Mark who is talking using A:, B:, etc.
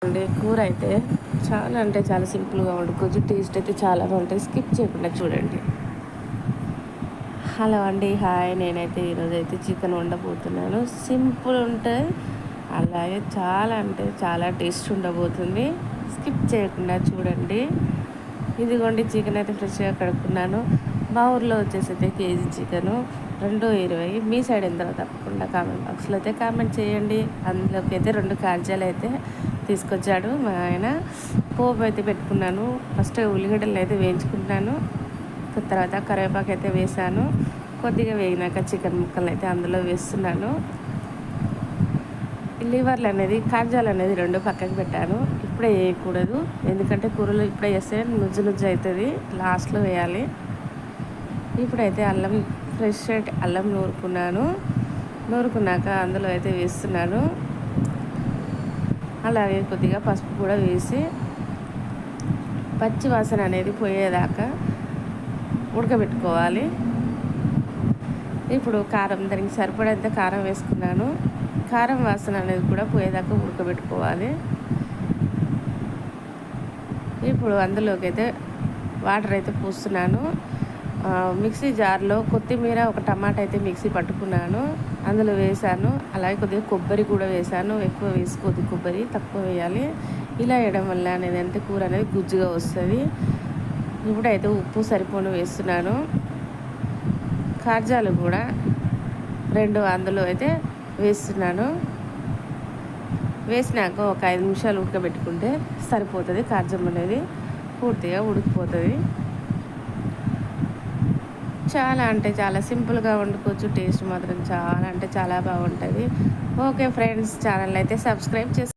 A: అండి కూర అయితే చాలా అంటే చాలా సింపుల్గా వండుకోవచ్చు. టేస్ట్ అయితే చాలా బాగుంటుంది. స్కిప్ చేయకుండా చూడండి. హలో అండి, హాయ్. నేనైతే ఈరోజు అయితే చికెన్ వండబోతున్నాను. సింపుల్ ఉంటుంది, అలాగే చాలా అంటే చాలా టేస్ట్ ఉండబోతుంది. స్కిప్ చేయకుండా చూడండి. ఇదిగోండి, చికెన్ అయితే ఫ్రెష్గా కడుక్కున్నాను. మా ఊర్లో వచ్చేసి అయితే కేజీ చికెను 220. మీ సైడ్ ఎంతో తప్పకుండా కామెంట్ బాక్స్లో అయితే కామెంట్ చేయండి. అందులోకి అయితే 2 కాజాలు అయితే తీసుకొచ్చాడు మా ఆయన. పోపు అయితే పెట్టుకున్నాను. ఫస్ట్ ఉల్లిగడ్డలు అయితే వేయించుకుంటున్నాను. తర్వాత కరివేపాకు అయితే వేసాను. కొద్దిగా వేగినాక చికెన్ ముక్కలు అయితే అందులో వేస్తున్నాను. లివర్లు అనేది కాజాలు అనేది 2 పక్కకు పెట్టాను. ఇప్పుడే వేయకూడదు, ఎందుకంటే కూరలు ఇప్పుడే వేస్తే నుజ్జు నుజ్జు అవుతుంది. లాస్ట్లో వేయాలి. ఇప్పుడైతే అల్లం ఫ్రెష్ అల్లం నూరుకున్నాక అందులో అయితే వేస్తున్నాను. అలాగే కొద్దిగా పసుపు కూడా వేసి పచ్చి వాసన అనేది పోయేదాకా ఉడకబెట్టుకోవాలి. ఇప్పుడు కారం, దానికి సరిపడంత కారం వేసుకున్నాను. కారం వాసన అనేది కూడా పోయేదాకా ఉడకబెట్టుకోవాలి. ఇప్పుడు అందులోకి అయితే వాటర్ అయితే పూస్తున్నాను. మిక్సీ జార్లో కొత్తిమీర, ఒక టమాటా అయితే మిక్సీ పట్టుకున్నాను, అందులో వేసాను. అలాగే కొద్దిగా కొబ్బరి కూడా వేసాను. ఎక్కువ వేసుకోవద్దు, కొబ్బరి తక్కువ వేయాలి. ఇలా వేయడం వల్ల అనేది అంటే కూర అనేది గుజ్జుగా వస్తుంది. ఇప్పుడైతే ఉప్పు సరిపోను వేస్తున్నాను. కాజాలు కూడా 2 అందులో అయితే వేస్తున్నాను. వేసినాక ఒక 5 నిమిషాలు ఉడకబెట్టుకుంటే సరిపోతుంది. కాజం అనేది పూర్తిగా ఉడికిపోతుంది. చాలా అంటే చాలా సింపుల్గా వండుకోవచ్చు. టేస్ట్ మాత్రం చాలా అంటే చాలా బాగుంటుంది. ఓకే ఫ్రెండ్స్, ఛానల్ అయితే సబ్స్క్రైబ్ చేసి